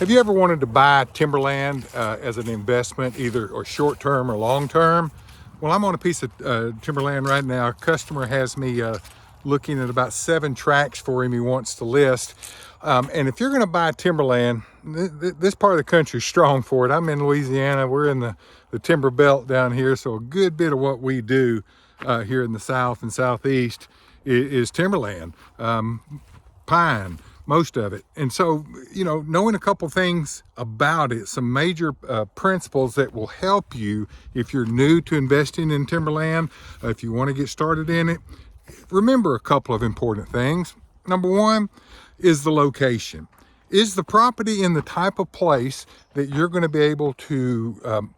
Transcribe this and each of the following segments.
Have you ever wanted to buy timberland as an investment, either or short-term or long-term? Well, I'm on a piece of timberland right now. A customer has me looking at about 7 tracts for him he wants to list. And if you're going to buy timberland, this part of the country is strong for it. I'm in Louisiana. We're in the timber belt down here, so a good bit of what we do here in the South and Southeast is timberland, pine, most of it. And so, you know, knowing a couple things about it, some major principles that will help you if you're new to investing in timberland, if you want to get started in it. Remember a couple of important things. Number one is the location. Is the property in the type of place that you're going to be able to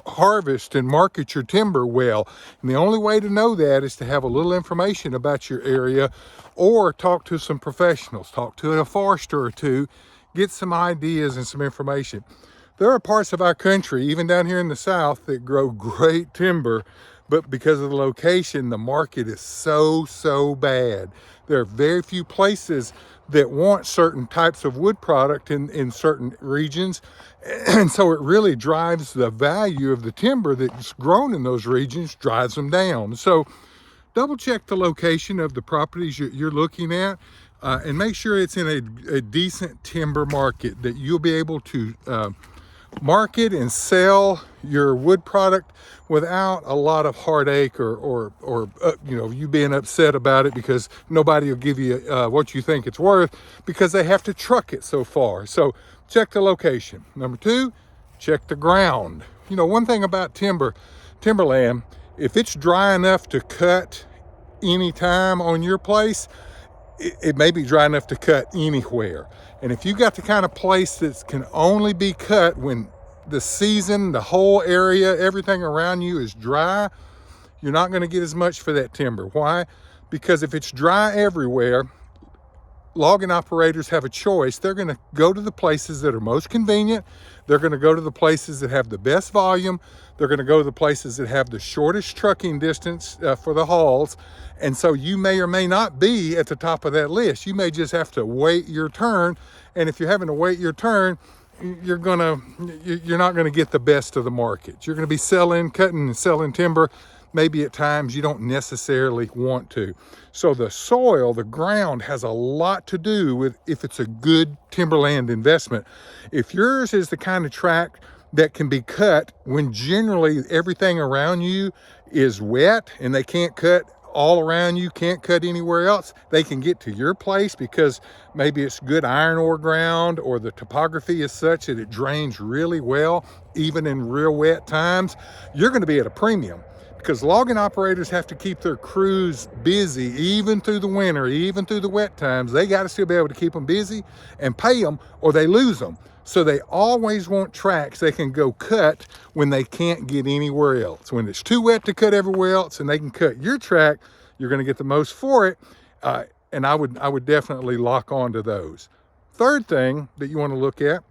harvest and market your timber well? And the only way to know that is to have a little information about your area, or talk to some professionals, talk to a forester or two, get some ideas and some information. There are parts of our country, even down here in the South, that grow great timber, but because of the location, the market is so bad. There are very few places that want certain types of wood product in certain regions. And so it really drives the value of the timber that's grown in those regions, drives them down. So double check the location of the properties you're looking at, and make sure it's in a decent timber market that you'll be able to market and sell your wood product without a lot of heartache or you know, you being upset about it because nobody will give you what you think it's worth because they have to truck it so far. So check the location. Number two, check the ground. You know, one thing about timberland, if it's dry enough to cut anytime on your place, it may be dry enough to cut anywhere. And if you got the kind of place that can only be cut when the season, the whole area, everything around you is dry, you're not going to get as much for that timber. Why? Because if it's dry everywhere, logging operators have a choice. They're going to go to the places that are most convenient. They're going to go to the places that have the best volume. They're going to go to the places that have the shortest trucking distance for the hauls. And so you may or may not be at the top of that list. You may just have to wait your turn. And if you're having to wait your turn, you're not going to get the best of the market. You're going to be cutting and selling timber maybe at times you don't necessarily want to. So the soil, the ground, has a lot to do with if it's a good timberland investment. If yours is the kind of tract that can be cut when generally everything around you is wet and they can't cut all around you, can't cut anywhere else, they can get to your place because maybe it's good iron ore ground or the topography is such that it drains really well even in real wet times, you're going to be at a premium. Because logging operators have to keep their crews busy even through the winter, even through the wet times. They got to still be able to keep them busy and pay them or they lose them. So they always want tracts they can go cut when they can't get anywhere else. When it's too wet to cut everywhere else and they can cut your tract, you're going to get the most for it. And I would definitely lock on to those. Third thing that you want to look at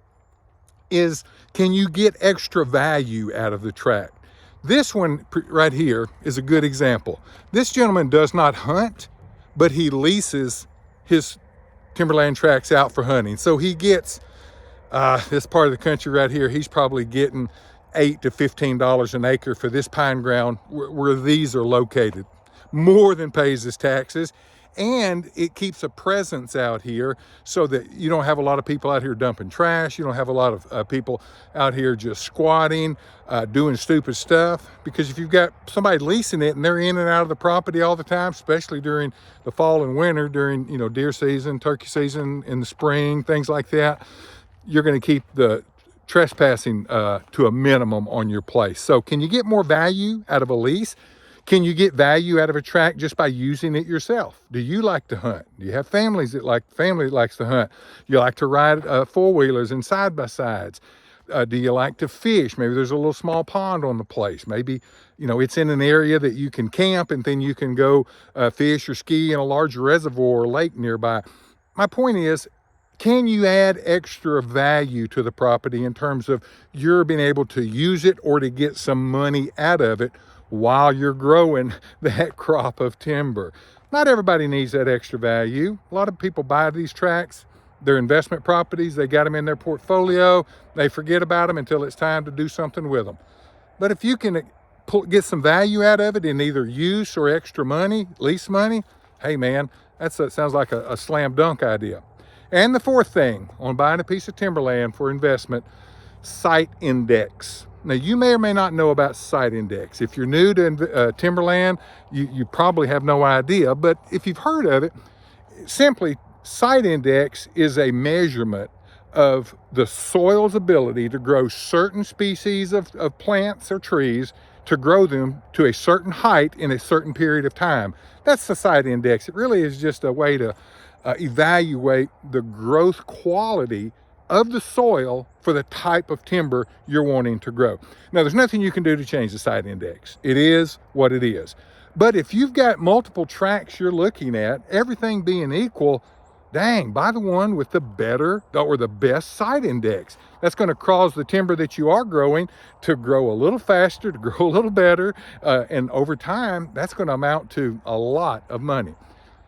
is, can you get extra value out of the tract? This one right here is a good example. This gentleman does not hunt, but he leases his timberland tracts out for hunting. So he gets, this part of the country right here, he's probably getting $8 to $15 an acre for this pine ground where these are located. More than pays his taxes. And it keeps a presence out here so that you don't have a lot of people out here dumping trash. You don't have a lot of people out here just squatting, doing stupid stuff. Because if you've got somebody leasing it and they're in and out of the property all the time, especially during the fall and winter, during, you know, deer season, turkey season, in the spring, things like that, you're going to keep the trespassing to a minimum on your place. So can you get more value out of a lease? Can you get value out of a tract just by using it yourself? Do you like to hunt? Do you have family that likes to hunt? You like to ride four-wheelers and side-by-sides? Do you like to fish? Maybe there's a little small pond on the place. Maybe, you know, it's in an area that you can camp and then you can go fish or ski in a large reservoir or lake nearby. My point is, can you add extra value to the property in terms of you're being able to use it or to get some money out of it while you're growing that crop of timber? Not everybody needs that extra value. A lot of people buy these tracts They're investment properties. They got them in their portfolio. They forget about them until it's time to do something with them. But if you can get some value out of it in either use or extra money, lease money, hey man, sounds like a slam dunk idea. And the fourth thing on buying a piece of timberland for investment, site index. Now, you may or may not know about site index. If you're new to timberland, you probably have no idea, but if you've heard of it, simply site index is a measurement of the soil's ability to grow certain species of plants or trees, to grow them to a certain height in a certain period of time. That's the site index. It really is just a way to evaluate the growth quality of the soil for the type of timber you're wanting to grow. Now, there's nothing you can do to change the site index. It is what it is. But if you've got multiple tracts you're looking at, everything being equal, dang, buy the one with the better or the best site index. That's going to cause the timber that you are growing to grow a little faster, to grow a little better, and over time, that's going to amount to a lot of money.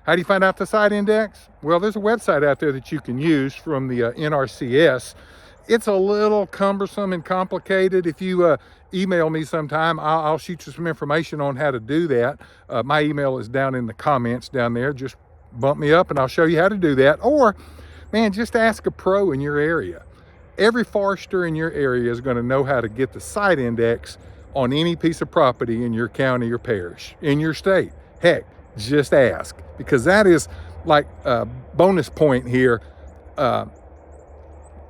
How do you find out the site index? Well, there's a website out there that you can use from the NRCS. It's a little cumbersome and complicated. If you email me sometime, I'll shoot you some information on how to do that. My email is down in the comments down there. Just bump me up and I'll show you how to do that. Or, man, just ask a pro in your area. Every forester in your area is going to know how to get the site index on any piece of property in your county or parish, in your state. Heck, just ask, because that is like a bonus point here.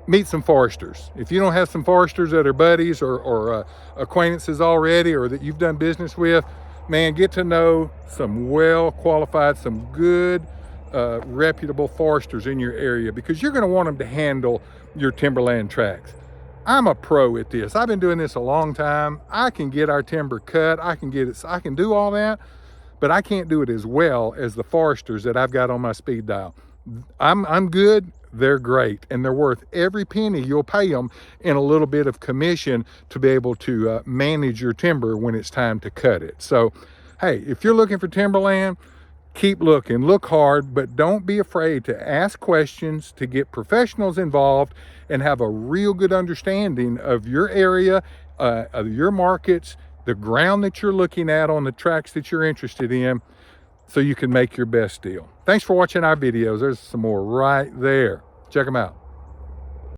Meet some foresters. If you don't have some foresters that are buddies or acquaintances already, or that you've done business with, man, get to know some well-qualified, some good, reputable foresters in your area, because you're going to want them to handle your timberland tracts. I'm a pro at this. I've been doing this a long time. I can get our timber cut. I can do all that, but I can't do it as well as the foresters that I've got on my speed dial. I'm good. They're great, and they're worth every penny you'll pay them in a little bit of commission to be able to manage your timber when it's time to cut it. So, hey, if you're looking for timberland, keep looking, look hard, but don't be afraid to ask questions, to get professionals involved, and have a real good understanding of your area, of your markets, the ground that you're looking at on the tracts that you're interested in, so you can make your best deal. Thanks for watching our videos. There's some more right there. Check them out.